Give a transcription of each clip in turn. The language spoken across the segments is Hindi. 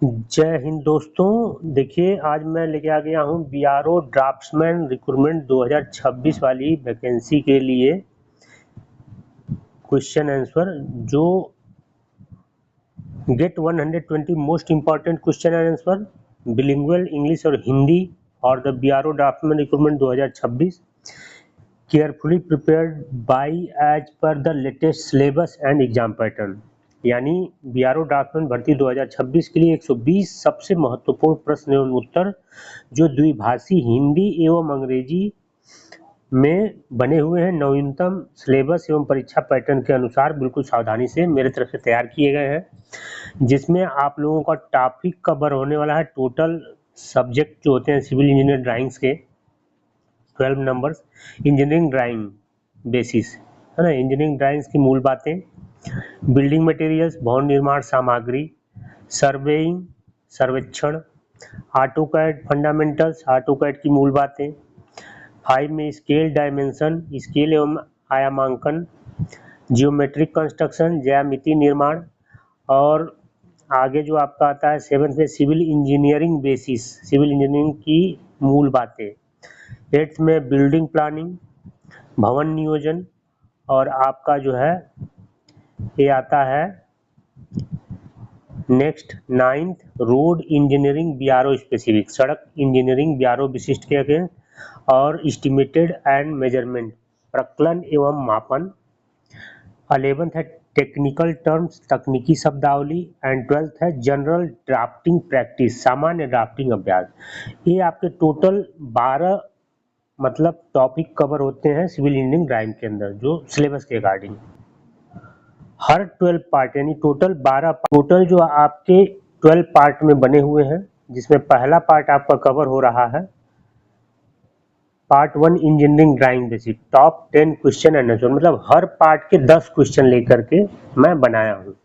जय हिंद दोस्तों। देखिए आज मैं लेके आ गया हूँ बीआरओ ड्राफ्ट्समैन रिक्रूटमेंट 2026 वाली वैकेंसी के लिए क्वेश्चन आंसर जो get 120 most important question and answer bilingual English और हिंदी और the BRO draftsman recruitment 2026 carefully prepared by as per the latest syllabus and exam pattern. यानी बीआरओ ड्राफ्टमैन भर्ती 2026 के लिए 120 सबसे महत्वपूर्ण प्रश्न एवं उत्तर जो द्विभाषी हिंदी एवं अंग्रेजी में बने हुए हैं, नवीनतम सिलेबस एवं परीक्षा पैटर्न के अनुसार बिल्कुल सावधानी से मेरे तरफ से तैयार किए गए हैं, जिसमें आप लोगों का टॉपिक कवर होने वाला है। टोटल सब्जेक्ट जो होते हैं सिविल इंजीनियर ड्राइंग्स के 12 नंबर्स, इंजीनियरिंग ड्राइंग बेसिस है ना, इंजीनियरिंग ड्राइंग्स की मूल बातें, बिल्डिंग मटेरियल्स भवन निर्माण सामग्री, सर्वेइंग सर्वेक्षण, ऑटोकैड फंडामेंटल्स ऑटोकैड की मूल बातें, 5 में स्केल डायमेंशन स्केल एवं आयामांकन, जियोमेट्रिक कंस्ट्रक्शन ज्यामिति निर्माण, और आगे जो आपका आता है 7 में civil engineering basis civil engineering की मूल बातें, 8 में बिल्डिंग प्लानिंग भवन नियोजन, और आपका जो है ये आता है next 9th road engineering BRO specific सड़क इंजीनियरिंग बीआरओ विशिष्ट के अगेंस्ट, और एस्टिमेटेड एंड मेजरमेंट प्रकलन एवं मापन, 11th है टेक्निकल टर्म्स तकनीकी शब्दावली, एंड 12th है जनरल ड्राफ्टिंग प्रैक्टिस सामान्य ड्राफ्टिंग अभ्यास। ये आपके टोटल 12 मतलब टॉपिक कवर होते हैं सिविल इंजीनियरिंग ड्राइंग के अंदर जो सिलेबस के अकॉर्डिंग। हर 12 पार्ट यानी टोटल 12 टोटल जो आपके 12 पार्ट में बने हुए हैं, जिसमें पहला पार्ट आपका कवर हो रहा है part 1 engineering drawing basic top 10 question and answer, मतलब हर पार्ट के 10 क्वेश्चन लेकर के मैं बनाया हूँ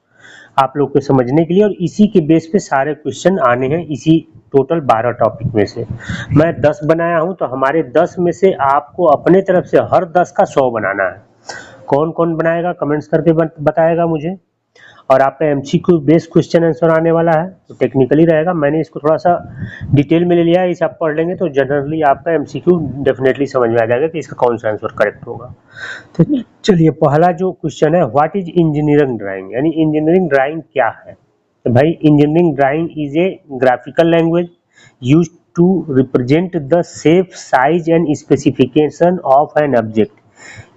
आप लोग को समझने के लिए, और इसी के बेस पे सारे क्वेश्चन आने हैं इसी टोटल 12 टॉपिक में से। मैं 10 बनाया हूँ तो हमारे 10 में से आपको अपने तरफ से हर 10 का 100 बनाना है। कौन कौन बनाएगा कमेंट्स करके बताएगा मुझे। और आपका एमसीक्यू बेस्ड क्वेश्चन आंसर आने वाला है तो टेक्निकली रहेगा, मैंने इसको थोड़ा सा डिटेल में ले लिया है, इसे आप पढ़ लेंगे तो जनरली आपका एमसीक्यू डेफिनेटली समझ में आ जाएगा कि इसका कौन सा आंसर करेक्ट होगा। तो चलिए पहला जो क्वेश्चन है, व्हाट इज इंजीनियरिंग ड्राइंग, यानी इंजीनियरिंग ड्राइंग क्या है। तो भाई engineering drawing is a graphical language used to represent the shape size and specification of an object,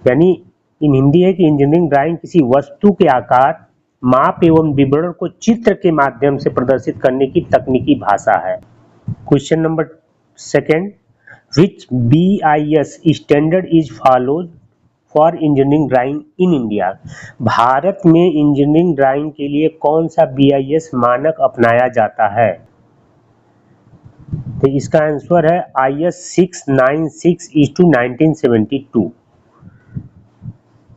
यानी इन हिंदी है कि इंजीनियरिंग ड्राइंग किसी वस्तु के आकार माप एवं विवरण को चित्र के माध्यम से प्रदर्शित करने की तकनीकी भाषा है। Question number second, which BIS standard is followed for engineering drawing in India, Bharat में इंजीनियरिंग ड्राइंग के लिए कौन सा बीआईएस मानक अपनाया जाता है। तो इसका आंसर है IS 696/1972।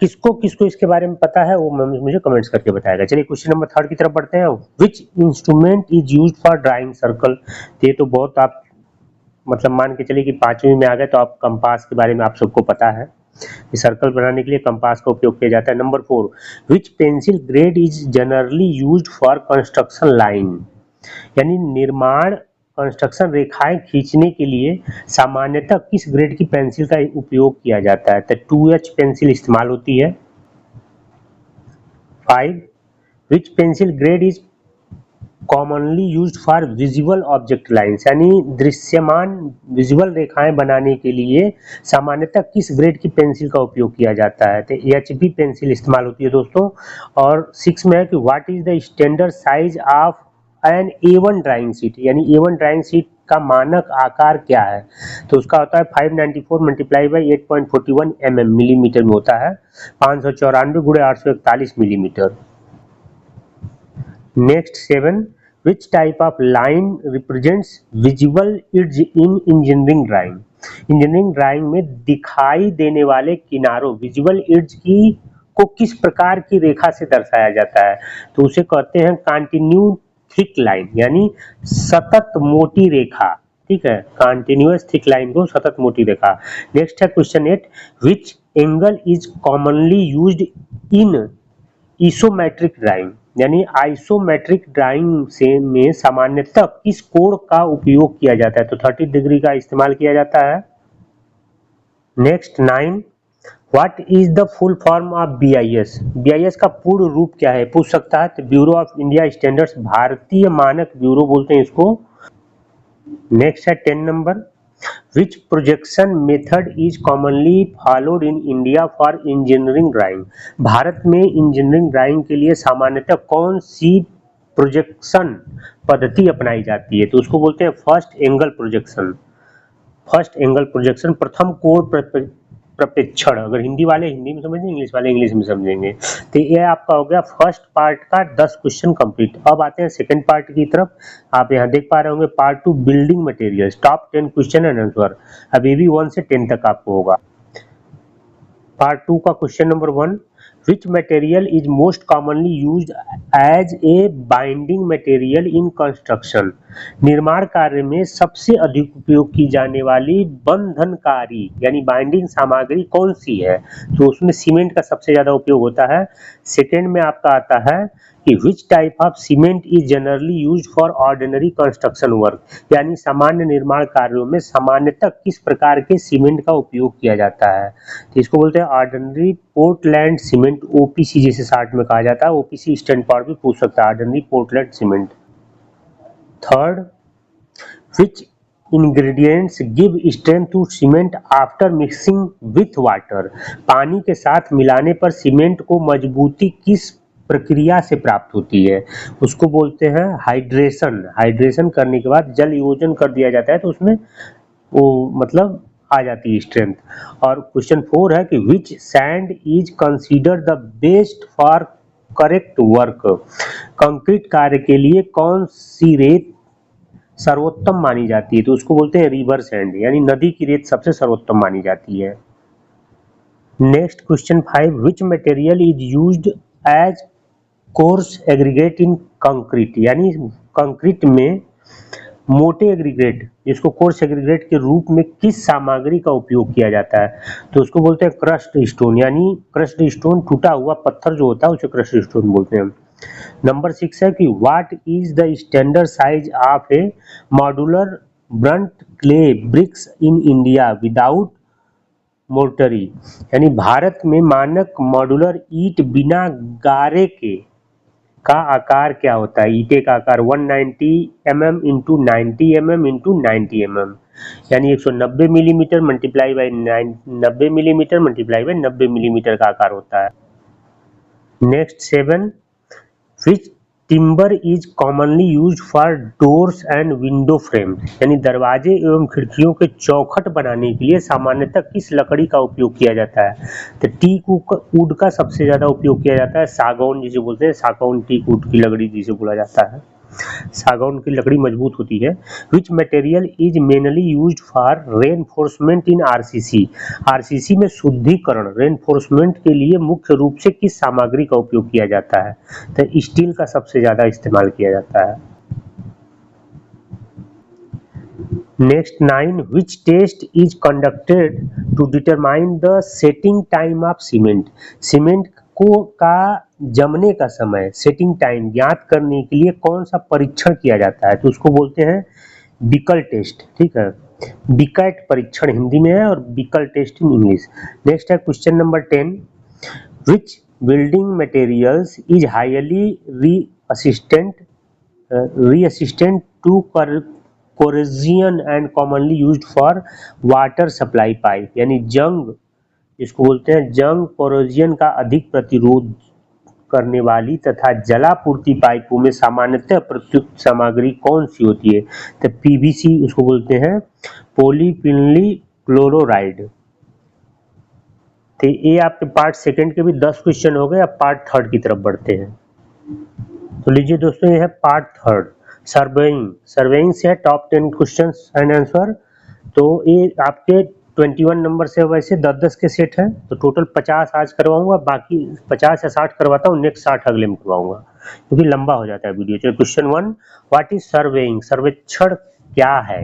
किसको किसको इसके बारे में पता है वो मुझे कमेंट्स करके बताएगा। चलिए क्वेश्चन नंबर 3 की तरफ बढ़ते हैं, विच instrument is used for drawing circle. ये तो बहुत आप मतलब मान के चलिए कि 5वीं में आ गए तो आप कंपास के बारे में आप सबको पता है कि सर्कल बनाने के लिए कंपास का उपयोग किया जाता है। Number 4, which pencil grade is generally used for construction line, यानी निर्माण कंस्ट्रक्शन रेखाएं खींचने के लिए सामान्यतः किस ग्रेड की पेंसिल का उपयोग किया जाता है। तो 2H पेंसिल इस्तेमाल होती है। 5, which pencil grade is commonly used for visual object lines, यानी दृश्यमान विजुअल रेखाएं बनाने के लिए सामान्यतः किस ग्रेड की पेंसिल का उपयोग किया जाता है। तो HB पेंसिल इस्तेमाल होती है दोस्तों। और 6 में है कि what is the standard size of an A1 drawing sheet, यानी A1 ड्राइंग शीट का मानक आकार क्या है। तो उसका होता है 594 मल्टीप्लाई बाई 8.41 mm मिलीमीटर में होता है, 594 गुणे 841 millimetre. Next 7, which type of line represents visual edge in engineering drawing, engineering drawing में दिखाई देने वाले किनारों विजुअल इड्ज की को किस प्रकार की रेखा से दर्शाया जाता है। तो उसे कहते हैं कंटिन्यू थिक लाइन, यानी सतत मोटी रेखा। ठीक है, कंटिन्यूअस थिक लाइन को सतत मोटी रेखा। नेक्स्ट है question 8, which angle is commonly used in isometric drawing, यानी आइसोमेट्रिक ड्राइंग से में सामान्यतः किस कोण का उपयोग किया जाता है? तो 30 डिग्री का इस्तेमाल किया जाता है। Next 9, what is the full form of BIS? BIS का पूर्ण रूप क्या है? पूछ सकता है। तो ब्यूरो ऑफ इंडिया स्टैंडर्ड्स, भारतीय मानक ब्यूरो बोलते हैं इसको। नेक्स्ट है 10 number, which projection method is commonly followed in India for engineering drawing? Bharat में इंजीनियरिंग ड्राइंग के लिए सामान्यतः कौन सी प्रोजेक्शन पद्धति अपनाई जाती है? तो उसको बोलते हैं first angle projection. First angle projection, प्रथम कोण प्रक्षेपण। अगर हिंदी वाले हिंदी में समझेंगे, इंग्लिश वाले इंग्लिश में समझेंगे। तो ये आपका हो गया फर्स्ट पार्ट का 10 क्वेश्चन कंप्लीट। अब आते हैं सेकंड पार्ट की तरफ। आप यहाँ देख पा रहे होंगे part 2 building materials, top 10 question and answer. अब ये भी 1 से 10 तक आपको होगा। पार्ट 2 का question number 1, which material is most commonly used as a binding material in construction? निर्माण कार्य में सबसे अधिक उपयोग की जाने वाली बंधनकारी यानी बाइंडिंग सामग्री कौन सी है? तो उसमें सीमेंट का सबसे ज्यादा उपयोग होता है। सेकेंड में आपका आता है कि which type of cement is generally used for ordinary construction work? यानी सामान्य निर्माण कार्यों में सामान्यतः किस प्रकार के सीमेंट का उपयोग किया जाता है? तो इसको बोलते हैं ऑर्डिनरी पोर्टलैंड सीमेंट, OPC जिसे शॉर्ट में कहा जाता है। OPC स्टैंड फॉर भी पूछ सकता है, ordinary Portland cement. Third, which ingredients give strength to cement after mixing with water? पानी के साथ मिलाने पर सीमेंट को मजबूती किस प्रक्रिया से प्राप्त होती है? उसको बोलते हैं हाइड्रेशन। हाइड्रेशन करने के बाद जल योजन कर दिया जाता है तो उसमें वो मतलब आ जाती है स्ट्रेंथ। और क्वेश्चन 4 है कि which sand is consider the best for correct work? Concrete कार्य के लिए कौन सी रेत सर्वोत्तम मानी जाती है? तो उसको बोलते हैं रिवर सैंड, यानी नदी की रेत सबसे सर्वोत्तम मानी जाती है। Next question 5, which material is used as coarse aggregate in concrete? यानी कंक्रीट में मोटे एग्रीगेट जिसको कोर्स एग्रीगेट के रूप में किस सामग्री का उपयोग किया जाता है? तो उसको बोलते हैं क्रस्ट स्टोन, यानी क्रस्ट स्टोन टूटा हुआ पत्थर जो होता है उसे क्रस्ट स्टोन बोलते हैं। नंबर 6 है कि what is the standard size of a modular burnt clay bricks in India without mortar? यानी भारत में मानक मॉड्यूलर ईंट बिना गारे के का आकार क्या होता है? ईंटे का आकार 190 mm into 90 mm into 90 mm, यानी 190 millimetre multiply by 90 millimetre multiply by 90 millimetre का आकार होता है। Next 7, which timber is commonly use for doors and window frame? यानी दरवाजे एवं खिड़कियों के चौखट बनाने के लिए सामान्यतः किस लकड़ी का उपयोग किया जाता है? तो टीक वुड का सबसे ज्यादा उपयोग किया जाता है। सागौन जिसे बोलते हैं, सागौन टीक वुड की लकड़ी जिसे बोला जाता है। सागौन की लकड़ी मजबूत होती है। विच material is mainly used for reinforcement in RCC? RCC में शुद्धिकरण रेनफोर्समेंट के लिए मुख्य रूप से किस सामग्री का उपयोग किया जाता है? तो स्टील का सबसे ज्यादा इस्तेमाल किया जाता है। Next 9, which test is conducted to determine the setting time of cement? Cement को का जमने का समय, सेटिंग टाइम ज्ञात करने के लिए कौन सा परीक्षण किया जाता है? तो उसको बोलते हैं बिकल टेस्ट। ठीक है, बिकट परीक्षण हिंदी में है और बिकल टेस्ट इन इंग्लिश। नेक्स्ट है question number 10, which building materials is highly resistant to corrosion and commonly used for water supply pipe? यानी जंग जिसको बोलते हैं जंग कोरोजन का अधिक प्रतिरोध करने वाली तथा जलापूर्ति पाइपों में सामान्यतः प्रयुक्त सामग्री कौन सी होती है? तो PVC उसको बोलते हैं पॉलीविनिल क्लोराइड। तो ये आपके पार्ट सेकंड के भी 10 क्वेश्चन हो गए। अब पार्ट थर्ड की तरफ बढ़ते हैं। तो लीजिए दोस्तों, ये है पार्ट थर्ड, सर्वेइंग। सर्वेइंग से है टॉप 10 क्वेश्चन एंड आंसर। तो ये आपके 21 नंबर से वैसे 10-10 के सेट है, तो टोटल 50 आज करवाऊंगा, बाकी 50 या 60 करवाता हूँ, नेक्स्ट 60 अगले में करवाऊंगा क्योंकि लंबा हो जाता है वीडियो। चलो क्वेश्चन 1, व्हाट इज सर्वेइंग? सर्वेक्षण क्या है?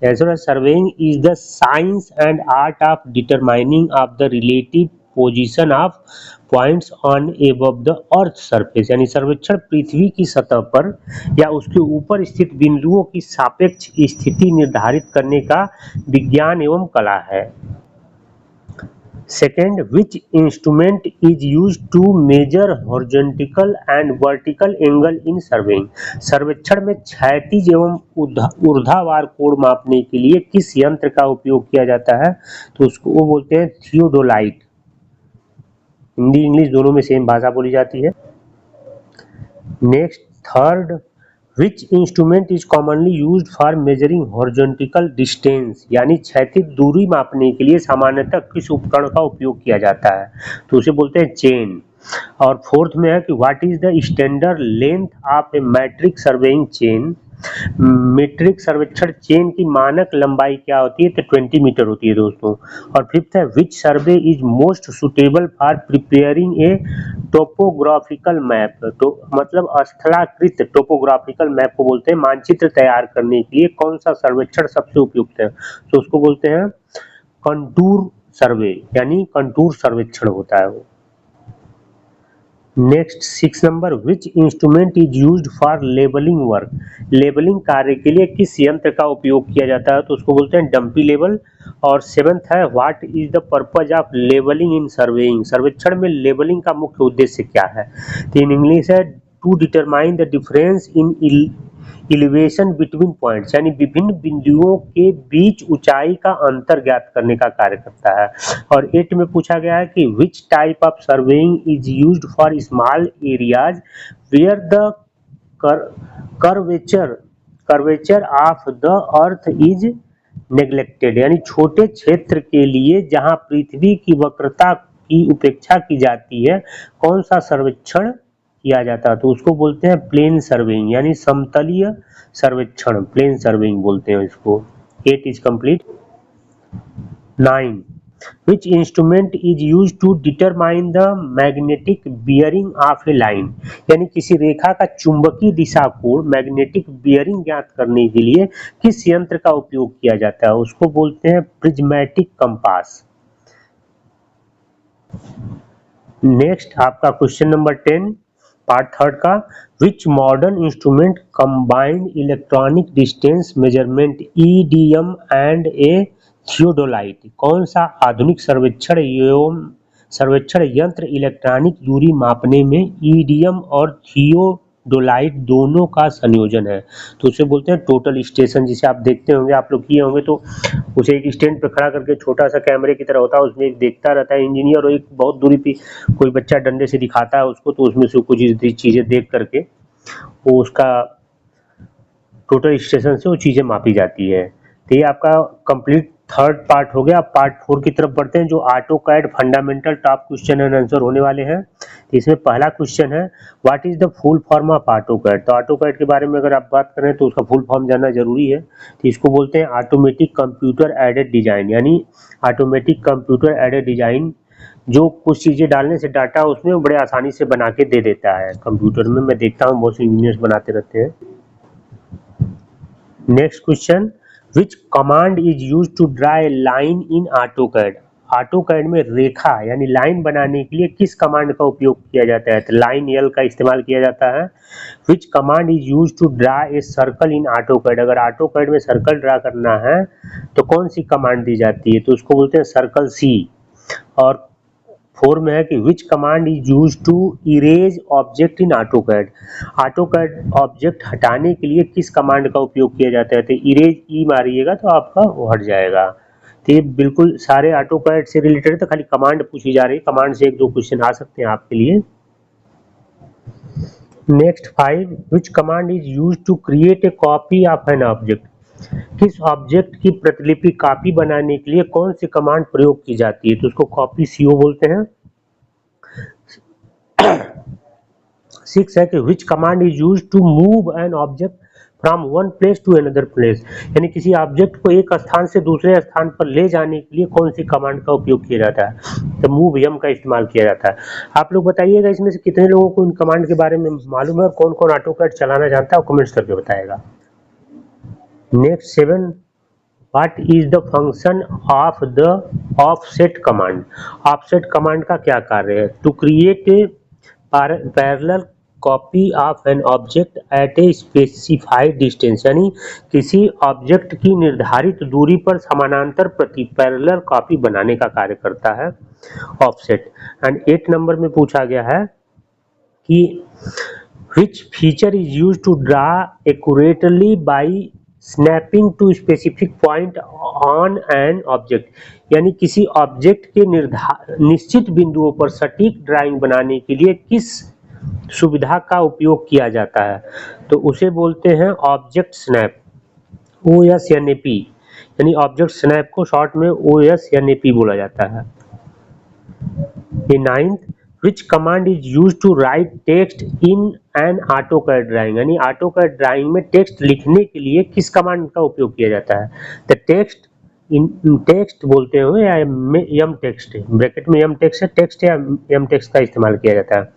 आंसर है surveying is the science and art of determining of the relative position of points on above the earth surface, यानी सर्वेक्षण पृथ्वी की सतह पर या उसके ऊपर स्थित बिंदुओं की सापेक्ष स्थिति निर्धारित करने का विज्ञान एवं कला है। Second, which instrument is use to measure horizontal and vertical angle in surveying, सर्वेक्षण में क्षैतिज एवं ऊर्ध्वाधर कोण मापने के लिए किस यंत्र का उपयोग किया जाता है, तो उसको वो बोलते हैं थियोडोलाइट। हिंदी इंग्लिश दोनों में सेम भाषा बोली जाती है। Next, third, which instrument is commonly used for measuring horizontal distance, यानी क्षैतिज दूरी मापने के लिए सामान्यतः किस उपकरण का उपयोग किया जाता है, तो उसे बोलते हैं चेन। और फोर्थ में है कि what is the standard length of a metric surveying chain, मीट्रिक सर्वेक्षण चेन की मानक लंबाई क्या होती है, तो 20 मीटर होती है दोस्तों। और फिफ्थ है, which survey is most suitable for preparing a topographical map, तो मतलब स्थलाकृत टोपोग्राफिकल मैप को बोलते हैं, मानचित्र तैयार करने के लिए कौन सा सर्वेक्षण सबसे उपयुक्त है, तो उसको बोलते हैं कंटूर सर्वे, यानी कंटूर सर्वेक्षण होता है वो। Next 6 number, which instrument is used for labelling work, labelling कार्य के लिए किस यंत्र का उपयोग किया जाता है, तो उसको बोलते हैं डंपी लेबल। और 7th है, what is the purpose of labelling in surveying, सर्वेक्षण में लेबलिंग का मुख्य उद्देश्य क्या है, तो इन इंग्लिश है to determine the difference in elevation between points, यानी विभिन्न बिंदुओं के बीच ऊंचाई का अंतर ज्ञात करने का कार्य करता है। और 8 में पूछा गया है कि which type of surveying is used for small areas where the curvature of the earth is neglected, यानी छोटे क्षेत्र के लिए जहां पृथ्वी की वक्रता की उपेक्षा की जाती है कौन सा सर्वेक्षण किया जाता है, तो उसको बोलते हैं प्लेन सर्वेइंग, यानी समतलीय सर्वेक्षण, प्लेन सर्वेइंग बोलते हैं इसको। 8 is complete. 9, which instrument is use to determine the magnetic bearing of a line, यानी किसी रेखा का चुंबकीय दिशा कोण मैग्नेटिक बियरिंग ज्ञात करने के लिए किस यंत्र का उपयोग किया जाता है, उसको बोलते हैं प्रिज्मेटिक कंपास। नेक्स्ट आपका क्वेश्चन नंबर 10 पार्ट 3 का, which modern instrument combined electronic distance measurement EDM and a theodolite, कौन सा आधुनिक सर्वेक्षण एवं सर्वेक्षण यंत्र इलेक्ट्रॉनिक दूरी मापने में ईडीएम और थियोडोलाइट दोनों का संयोजन है, तो उसे बोलते हैं टोटल स्टेशन। जिसे आप देखते होंगे, आप लोग किए होंगे, तो उसे एक स्टैंड पर खड़ा करके छोटा सा कैमरे की तरह होता है, उसमें एक देखता रहता है इंजीनियर, और एक बहुत दूरी पे कोई बच्चा डंडे से दिखाता है उसको, तो उसमें से कुछ चीजें देख करके वो उसका टोटल स्टेशन से वो चीजें मापी जाती है। तो ये आपका कंप्लीट 3rd पार्ट हो गया। अब पार्ट 4 की तरफ बढ़ते हैं, जो AutoCAD fundamental top question and answer होने वाले हैं। तो इसमें पहला क्वेश्चन है, what is the full form of AutoCAD, तो ऑटोकैड के बारे में अगर आप बात करें तो उसका फुल फॉर्म जानना जरूरी है। तो इसको बोलते हैं ऑटोमेटिक कंप्यूटर एडेड डिजाइन, यानी ऑटोमेटिक कंप्यूटर एडेड डिजाइन, जो कुछ चीजें डालने से डाटा उसमें बड़े आसानी से बना के दे देता है कंप्यूटर में। मैं देखता हूँ बहुत से इंजीनियर्स बनाते रहते हैं। Next question, which command is use to draw a line in AutoCAD, AutoCAD में रेखा यानी लाइन बनाने के लिए किस कमांड का उपयोग किया जाता है, तो लाइन यल का इस्तेमाल किया जाता है। Which command is use to draw a circle in AutoCAD, अगर ऑटोकैड में सर्कल ड्रा करना है तो कौन सी कमांड दी जाती है, तो उसको बोलते हैं सर्कल सी। और 4 में है कि which command is use to erase object in AutoCAD, AutoCAD object हटाने के लिए किस कमांड का उपयोग किया जाता है, तो इरेज ई मारिएगा तो आपका वो हट जाएगा। तो ये बिल्कुल सारे ऑटोकैड से रिलेटेड, तो खाली कमांड पूछी जा रही है, कमांड से 1-2 क्वेश्चन आ सकते हैं आपके लिए। Next 5, which command is use to create a copy of an object, किस ऑब्जेक्ट की प्रतिलिपि कॉपी बनाने के लिए कौन सी कमांड प्रयोग की जाती है, तो उसको कॉपी सीओ बोलते हैं। 6 है कि which command is use to move an object from one place to another place, यानी किसी ऑब्जेक्ट को एक स्थान से दूसरे स्थान पर ले जाने के लिए कौन सी कमांड का उपयोग किया जाता है, तो मूव यम का इस्तेमाल किया जाता है। आप लोग बताइएगा इसमें से कितने लोगों को इन कमांड के बारे में मालूम है और कौन कौन ऑटोकैड चलाना जानता है, कमेंट्स करके बताएगा। Next 7, what is the function of the offset command. Offset command का क्या कार्य है? To create a parallel copy of an object at a specified distance, यानी किसी ऑब्जेक्ट की निर्धारित दूरी पर समानांतर प्रति पैरेलल कॉपी बनाने का कार्य करता है ऑफसेट। एंड 8 नंबर में पूछा गया है कि which feature is used to draw accurately by snapping to specific point on an object, यानी किसी ऑब्जेक्ट के निश्चित बिंदुओं पर सटीक ड्राइंग बनाने के लिए किस सुविधा का उपयोग किया जाता है? तो उसे बोलते हैं ऑब्जेक्ट स्नैप, OSNAP, यानी ऑब्जेक्ट स्नैप को शॉर्ट में OSNAP बोला जाता है। ये 9th, which command is used to write text in an AutoCAD drawing, यानी AutoCAD ड्राइंग में टेक्स्ट लिखने के लिए किस कमांड का उपयोग किया जाता है? तो टेक्स्ट बोलते हो या यम टेक्स्ट, ब्रैकेट में यम टेक्स्ट या यम टेक्स्ट का इस्तेमाल किया जाता है।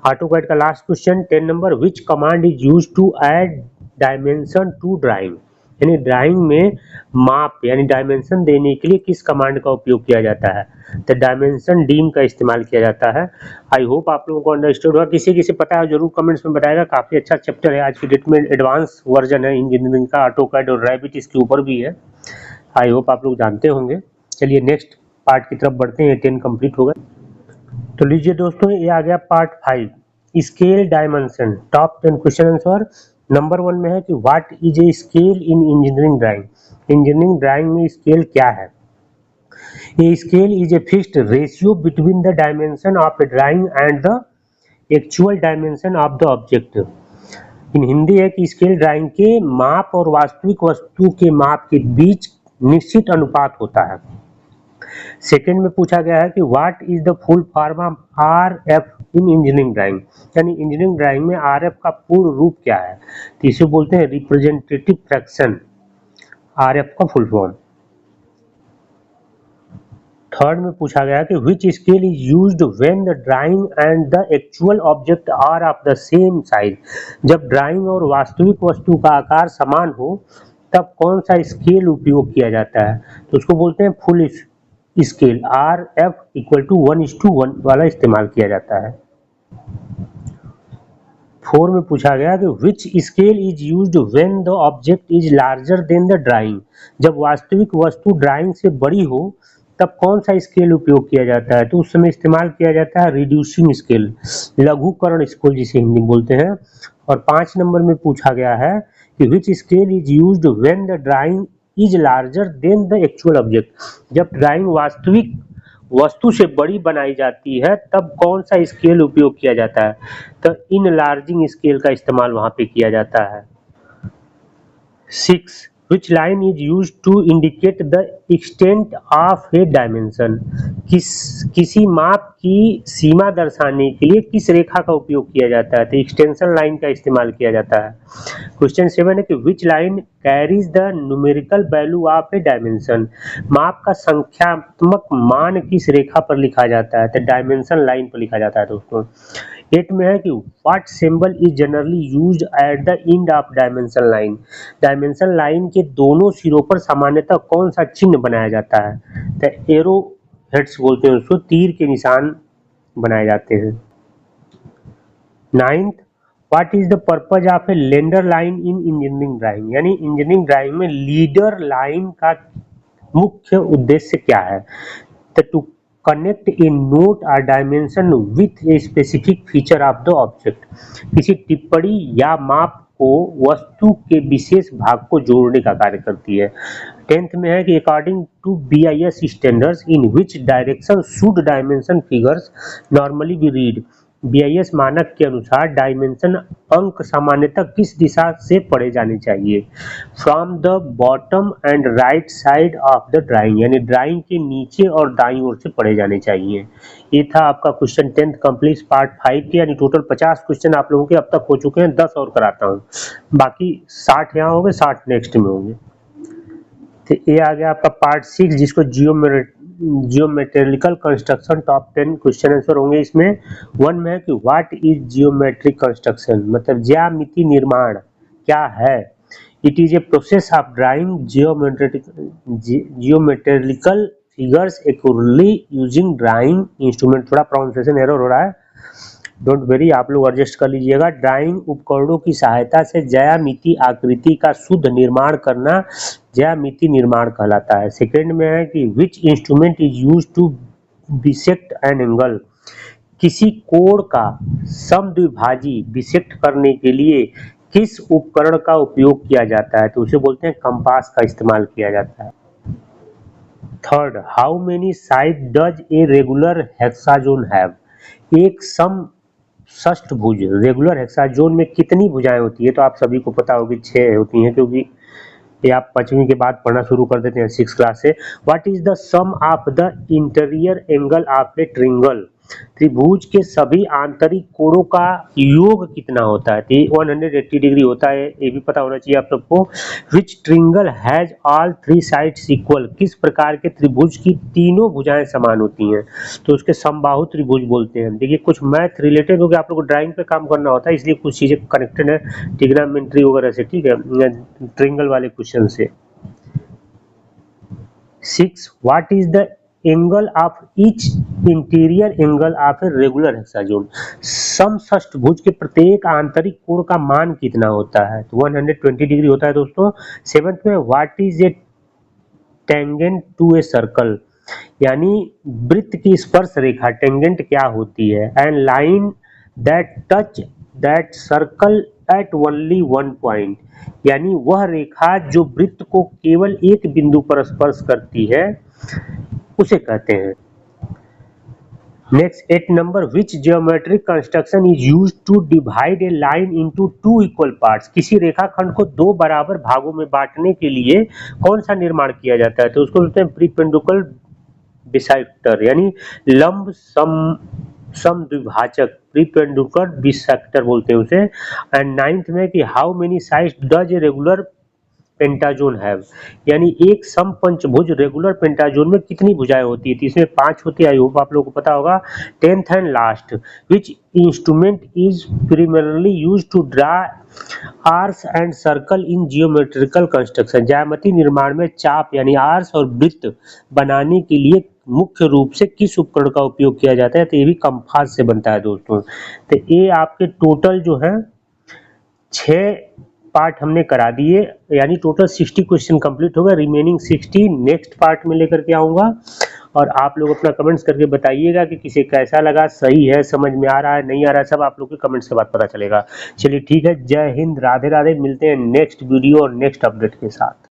AutoCAD का last question 10 number, which command is used to add dimension to drawing, यानी ड्राइंग में माप यानी डायमेंशन देने के लिए किस कमांड का उपयोग किया जाता है? तो डायमेंशन डीम का इस्तेमाल किया जाता है। आई होप आप लोगों को अंडरस्टूड होगा। किसी पता है जरूर कमेंट्स में बताएगा। काफ़ी अच्छा चैप्टर है, आज की डेट में एडवांस वर्जन है इंजीनियरिंग का, ऑटोकैड और रैबिट इसके ऊपर भी है। आई होप आप लोग जानते होंगे। चलिए नेक्स्ट पार्ट की तरफ बढ़ते हैं, 10 कंप्लीट हो गए। तो लीजिए दोस्तों, ये आ गया part 5, scale dimension, top 10 question answer. Number 1 में है कि what is a scale in engineering drawing. Engineering drawing में स्केल क्या है? A scale is a fixed ratio between the dimension of a drawing and the actual dimension of the object. In Hindi है कि स्केल ड्राइंग के माप और वास्तविक वस्तु के माप के बीच निश्चित अनुपात होता है। सेकेंड में पूछा गया है कि what is the full form of RF in engineering drawing, यानी इंजीनियरिंग ड्राइंग में RF का पूर्ण रूप क्या है? तो इसे बोलते हैं रिप्रेजेंटेटिव फ्रैक्शन, RF का फुल फॉर्म। थर्ड में पूछा गया कि which scale is used when the drawing and the actual object are of the same size. जब ड्राइंग और वास्तविक वस्तु का आकार समान हो तब कौन सा स्केल उपयोग किया जाता है? तो उसको बोलते हैं फुल स्केल, RF = 1:1 वाला इस्तेमाल किया जाता है। 4 में पूछा गया कि which scale is used when the object is larger than the drawing. जब वास्तविक वस्तु ड्राइंग से बड़ी हो तब कौन सा स्केल उपयोग किया जाता है? तो उस समय इस्तेमाल किया जाता है रिड्यूसिंग स्केल, लघुकरण स्केल जिसे हिंदी बोलते हैं। और 5 नंबर में पूछा गया है कि which scale is used when the drawing is larger than the actual object. जब ड्राइंग वास्तविक वस्तु से बड़ी बनाई जाती है तब कौन सा स्केल उपयोग किया जाता है? तो इनलार्जिंग स्केल का इस्तेमाल वहां पे किया जाता है। 6, which line is used to indicate the extent of a dimension। किसी माप की सीमा दर्शाने के लिए किस रेखा का उपयोग किया जाता है? तो एक्सटेंशन लाइन का इस्तेमाल किया जाता है। क्वेश्चन 7 है कि which line carries the numerical value of a dimension। माप का संख्यात्मक मान किस रेखा पर लिखा जाता है? तो डायमेंशन लाइन पर लिखा जाता है दोस्तों। 8 में है कि what symbol is generally used at the end of dimension line. Dimension line के दोनों सिरों पर सामान्यतः कौन सा चिन्ह बनाया जाता है? तो एरो हेड्स बोलते हैं उसको, तीर के निशान बनाए जाते हैं। 9th, what is the purpose of A lender line in engineering drawing, यानी इंजीनियरिंग ड्राइंग में लीडर लाइन का मुख्य उद्देश्य क्या है? तो कनेक्ट ए नोट और dimension with a specific feature of the object. किसी टिप्पणी या माप को वस्तु के विशेष भाग को जोड़ने का कार्य करती है। 10th में है कि according to BIS standards in which direction should dimension figures normally be read. BIS मानक के अनुसार डायमेंशन अंक सामान्यतः किस दिशा से पढ़े जाने चाहिए? From the bottom and right side of the drawing, यानी ड्राइंग के नीचे और दाईं ओर से पढ़े जाने चाहिए। ये था आपका क्वेश्चन 10th कंप्लीट पार्ट 5 के, यानी टोटल 50 क्वेश्चन आप लोगों के अब तक हो चुके हैं। 10 और कराता हूँ, बाकी 60 यहाँ हो गए, 60 नेक्स्ट में होंगे। तो ये आ गया आपका पार्ट 6 जिसको geometrical construction, top 10 question answer होंगे इसमें। 1 में है कि व्हाट इज जियोमेट्रिक कंस्ट्रक्शन, मतलब ज्यामिति निर्माण क्या है? It is a process of drawing geometrical figures accurately using drawing instrument. थोड़ा प्रोनाउंसिएशन एरर हो रहा है, डोंट वेरी, आप लोग एडजस्ट कर लीजिएगा। ड्राइंग उपकरणों की सहायता से ज्यामिति आकृति का शुद्ध निर्माण करना ज्यामिति निर्माण कहलाता है। सेकेंड में है कि which instrument is use to bisect an angle, किसी कोण का समद्विभाजी बिसेक्ट करने के लिए किस उपकरण का उपयोग किया जाता है, तो उसे बोलते हैं कंपास का इस्तेमाल किया जाता है। Third, how many side does a regular hexagon have, एक समषष्ठभुज रेगुलर हेक्सागोन में कितनी भुजाएं होती है, तो आप सभी को पता होगी 6 होती हैं, क्योंकि ये आप 5वीं के बाद पढ़ना शुरू कर देते हैं 6 क्लास से। What is the sum of the interior angle of a triangle, त्रिभुज के सभी आंतरिक कोणों का योग कितना होता है, 180 डिग्री होता है, ये भी पता होना चाहिए आप सबको। Which triangle has all 3 sides equal, किस प्रकार के त्रिभुज की तीनों भुजाएं समान होती हैं, तो उसके समबाहु त्रिभुज बोलते हैं। देखिए कुछ मैथ रिलेटेड, क्योंकि आप लोग को ड्राइंग पे काम करना होता है, इसलिए कुछ चीजें कनेक्टेड है ट्रिग्नोमेट्री वगैरह से, ठीक है, ट्रायंगल वाले क्वेश्चन से। 6, what is the angle of each interior angle of a regular hexagon, समषष्ठभुज के प्रत्येक आंतरिक कोण का मान कितना होता है, तो 120 डिग्री होता है दोस्तों। 7th में what is a tangent to a circle, यानी वृत्त की स्पर्श रेखा टेंजेंट क्या होती है। And line that touch that circle at only one point, यानी वह रेखा जो वृत्त को केवल एक बिंदु पर स्पर्श करती है उसे कहते हैं। Next 8 number, which geometric construction is used to divide a line into 2 equal parts, किसी रेखाखंड को 2 बराबर भागों में बांटने के लिए कौन सा निर्माण किया जाता है, तो उसको बोलते हैं प्रीपेंडिकुलर बिसेक्टर, यानी लंब समद्विभाजक, प्रीपेंडिकुलर बिसेक्टर बोलते हैं उसे। एंड 9th में कि how many sides does a regular pentagon have, यानी एक समपंचभुज रेगुलर पेंटागोन में कितनी भुजाएं होती है, तो इसमें 5 होती है, आई होप आप लोगों को पता होगा। 10th and last, which instrument is primarily used to draw arcs and circle in geometrical construction, ज्यामिति निर्माण में चाप यानी आर्स और वृत्त बनाने के लिए मुख्य रूप से किस उपकरण का उपयोग किया जाता है, तो ये भी कंपास से बनता है दोस्तों। तो ये आपके टोटल जो है 6 पार्ट हमने करा दिए, यानी टोटल 60 क्वेश्चन कंप्लीट हो गए, रिमेनिंग 60 नेक्स्ट पार्ट में लेकर के आऊंगा। और आप लोग अपना कमेंट्स करके बताइएगा कि किसे कैसा लगा, सही है, समझ में आ रहा है, नहीं आ रहा है, सब आप लोग के कमेंट्स के बाद पता चलेगा। चलिए ठीक है, जय हिंद, राधे राधे, मिलते हैं नेक्स्ट वीडियो और नेक्स्ट अपडेट के साथ।